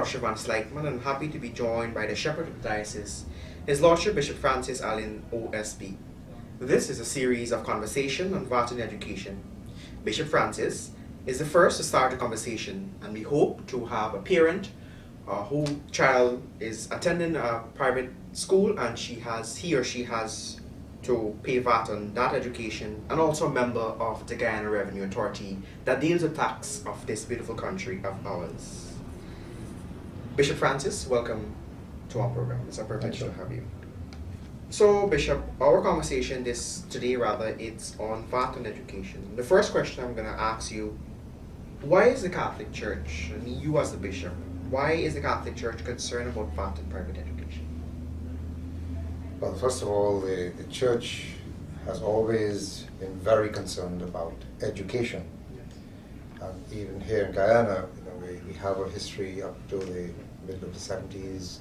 Joshua Van Slykeman, and I'm happy to be joined by the Shepherd of the Diocese, His Lordship Bishop Francis Allen OSB. This is a series of conversation on Vat On Education. Bishop Francis is the first to start a conversation, and we hope to have a parent whose child is attending a private school and he or she has to pay VAT on that education, and also a member of the Guyana Revenue Authority that deals with tax of this beautiful country of ours. Bishop Francis, welcome to our program. It's a privilege to have you. So, Bishop, our conversation today, it's on VAT on education. The first question I'm going to ask you, why is the Catholic Church, I mean you as the bishop, why is the Catholic Church concerned about VAT in private education? Well, first of all, the Church has always been very concerned about education. And even here in Guyana, we have a history up to the middle of the 70s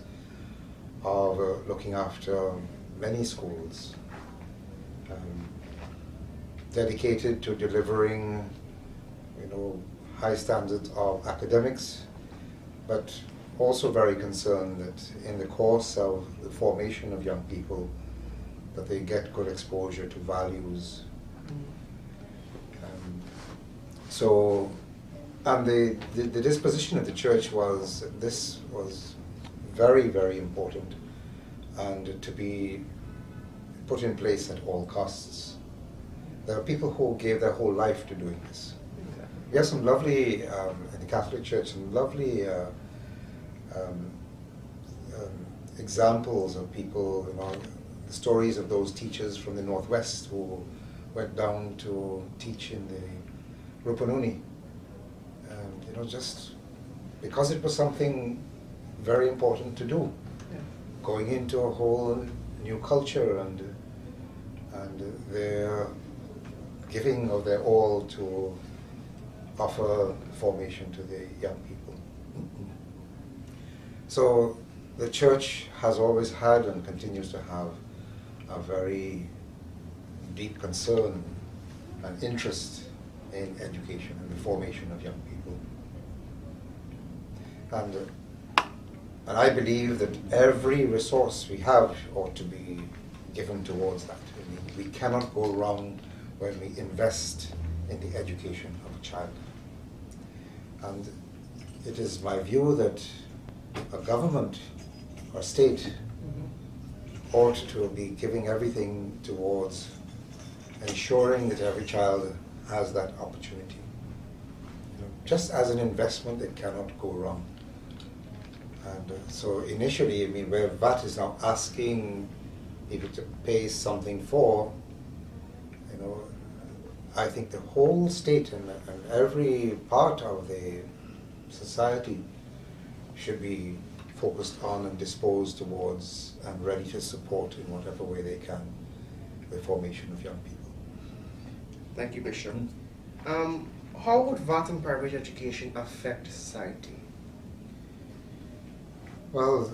of looking after many schools dedicated to delivering, high standards of academics, but also very concerned that in the course of the formation of young people, that they get good exposure to values. And the disposition of the Church was that this was very, very important and to be put in place at all costs. There are people who gave their whole life to doing this. We have some lovely, in the Catholic Church, some lovely examples of people, the stories of those teachers from the Northwest who went down to teach in the Rupununi. Just because it was something very important to do, going into a whole new culture and their giving of their all to offer formation to the young people. So the Church has always had and continues to have a very deep concern and interest in education and the formation of young people. And I believe that every resource we have ought to be given towards that. We cannot go wrong when we invest in the education of a child. And it is my view that a government or state ought to be giving everything towards ensuring that every child has that opportunity. Just as an investment, it cannot go wrong. And so initially, where VAT is now asking people to pay something for, I think the whole state and every part of the society should be focused on and disposed towards and ready to support in whatever way they can the formation of young people. Thank you, Bishop. How would VAT in private education affect society? Well,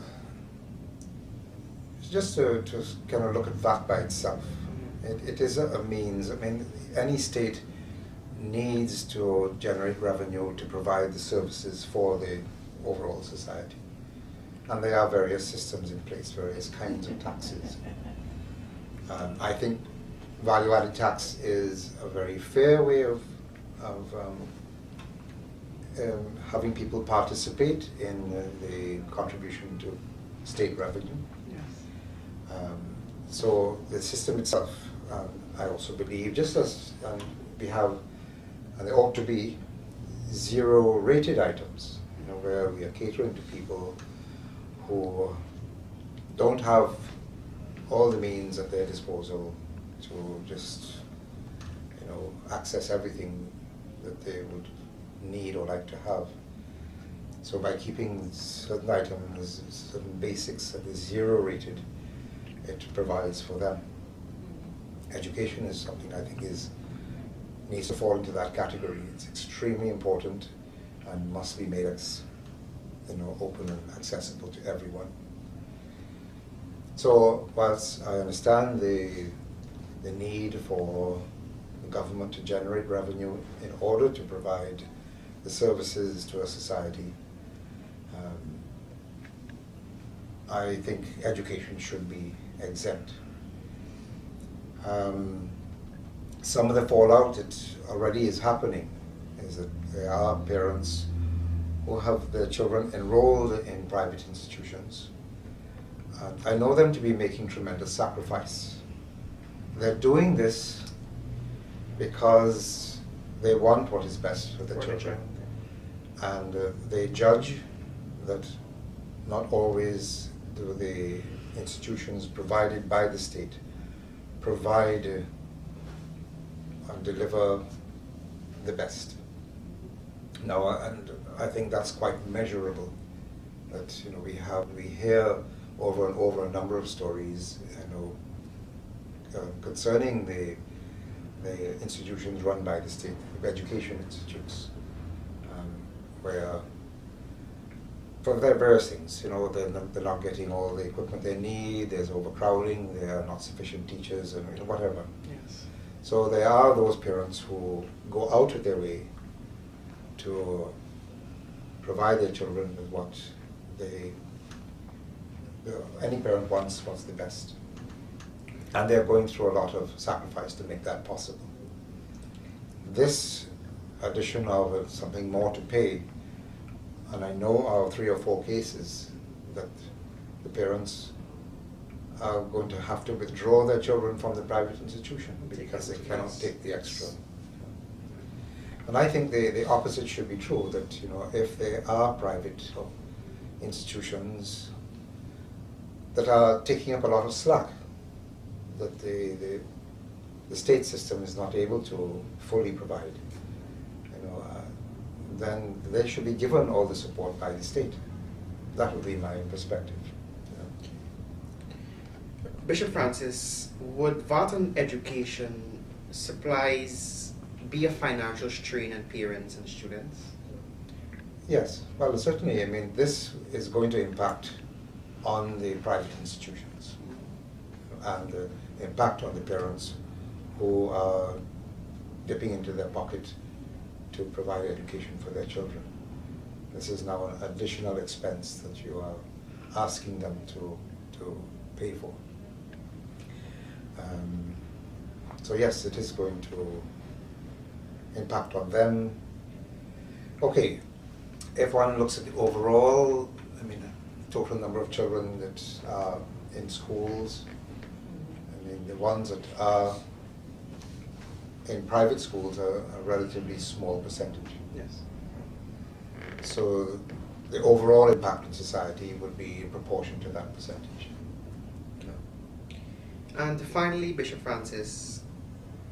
just to kind of look at VAT by itself, it is a means. Any state needs to generate revenue to provide the services for the overall society. And there are various systems in place, various kinds of taxes. I think value-added tax is a very fair way of having people participate in the contribution to state revenue. Yes. So the system itself, I also believe, just as we have, and there ought to be, zero-rated items, where we are catering to people who don't have all the means at their disposal to just, access everything that they would need or like to have. So by keeping certain items, certain basics that is zero-rated, it provides for them. Education is something I think needs to fall into that category. It's extremely important and must be made as open and accessible to everyone. So whilst I understand the need for the government to generate revenue in order to provide the services to a society, I think education should be exempt. Some of the fallout that already is happening is that there are parents who have their children enrolled in private institutions. I know them to be making tremendous sacrifice. They're doing this because they want what is best for the children. And they judge that not always do the institutions provided by the state provide and deliver the best. Now, and I think that's quite measurable. That we hear over and over a number of stories, concerning the institutions run by the state, education institutes, where for various things, they're not getting all the equipment they need, there's overcrowding, there are not sufficient teachers, and whatever. Yes. So there are those parents who go out of their way to provide their children with what any parent wants the best. And they're going through a lot of sacrifice to make that possible. This addition of something more to pay, and I know of 3 or 4 cases that the parents are going to have to withdraw their children from the private institution because they cannot take the extra. And I think the opposite should be true, that if there are private institutions that are taking up a lot of slack, that the state system is not able to fully provide, then they should be given all the support by the state. That would be my perspective. Bishop Francis, would Vat On Education supplies be a financial strain on parents and students? Yes, well, certainly. I mean, this is going to impact on the private institutions and the impact on the parents who are dipping into their pocket to provide education for their children. This is now an additional expense that you are asking them to pay for. So yes, it is going to impact on them. Okay, if one looks at the overall, total number of children that are in schools, the ones that are in private schools are a relatively small percentage. Yes. So the overall impact on society would be in proportion to that percentage. And finally, Bishop Francis,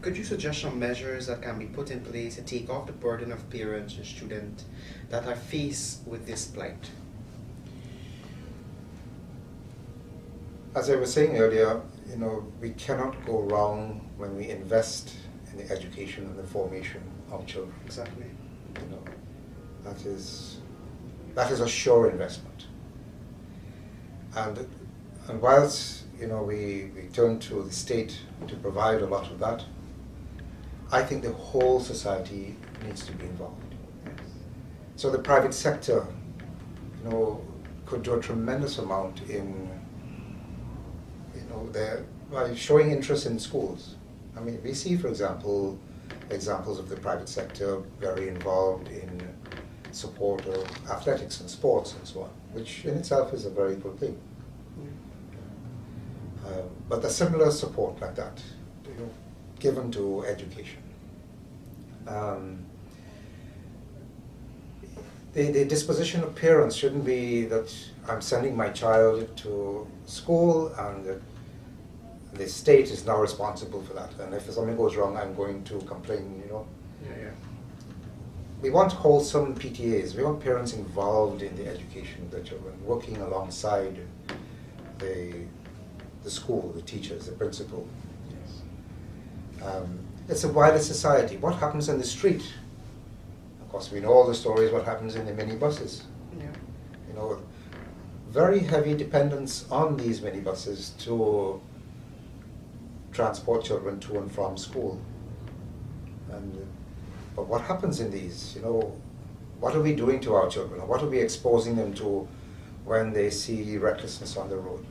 could you suggest some measures that can be put in place to take off the burden of parents and students that are faced with this plight? As I was saying earlier, we cannot go wrong when we invest in the education and the formation of children. Exactly. That is a sure investment. And whilst we turn to the state to provide a lot of that, I think the whole society needs to be involved. Yes. So the private sector, could do a tremendous amount in, by showing interest in schools. We see, for example, examples of the private sector very involved in support of athletics and sports and so on, which in itself is a very good thing. But a similar support like that, given to education. The disposition of parents shouldn't be that I'm sending my child to school and the state is now responsible for that. And if something goes wrong, I'm going to complain, Yeah. We want wholesome PTAs. We want parents involved in the education of their children, working alongside the school, the teachers, the principal. Yes. It's a wider society. What happens in the street? Of course, we know all the stories, what happens in the minibuses. Yeah. Very heavy dependence on these minibuses to transport children to and from school. But what happens in these? What are we doing to our children? What are we exposing them to when they see recklessness on the road.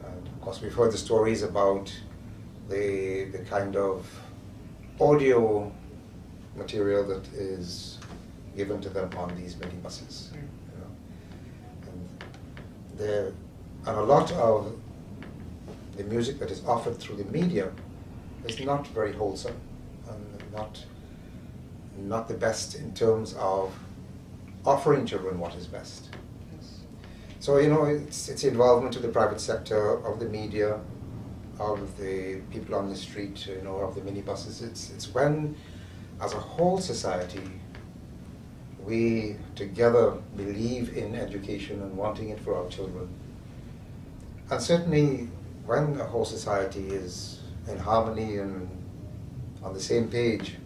And of course, we've heard the stories about the kind of audio material that is given to them on these minibuses. You know. And a lot of the music that is offered through the media is not very wholesome and not the best in terms of offering children what is best. So, you know, it's the involvement of the private sector, of the media, of the people on the street, you know, of the minibuses. It's when, as a whole society, we together believe in education and wanting it for our children. And certainly, when a whole society is in harmony and on the same page,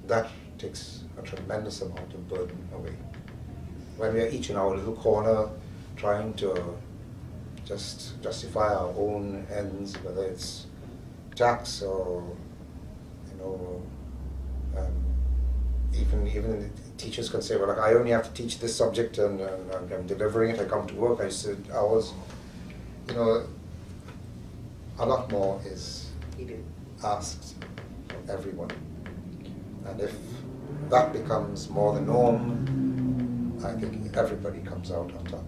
that takes a tremendous amount of burden away. When we are each in our little corner trying to just justify our own ends, whether it's tax or, you know, even teachers can say, well, like, I only have to teach this subject and I'm delivering it, I come to work, I sit hours. You know, a lot more is asked from everyone. And if that becomes more the norm, I think everybody comes out on top.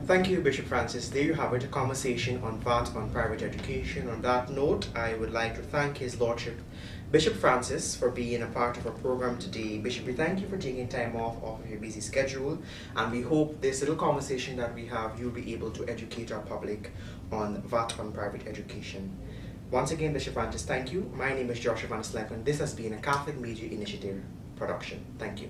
Thank you, Bishop Francis. There you have it, a conversation on VAT on private education. On that note, I would like to thank His Lordship, Bishop Francis, for being a part of our program today. Bishop, we thank you for taking time off of your busy schedule, and we hope this little conversation that we have, you'll be able to educate our public on VAT on private education. Once again, Bishop Francis, thank you. My name is Joshua Van Sleck, and this has been a Catholic Media Initiative production. Thank you.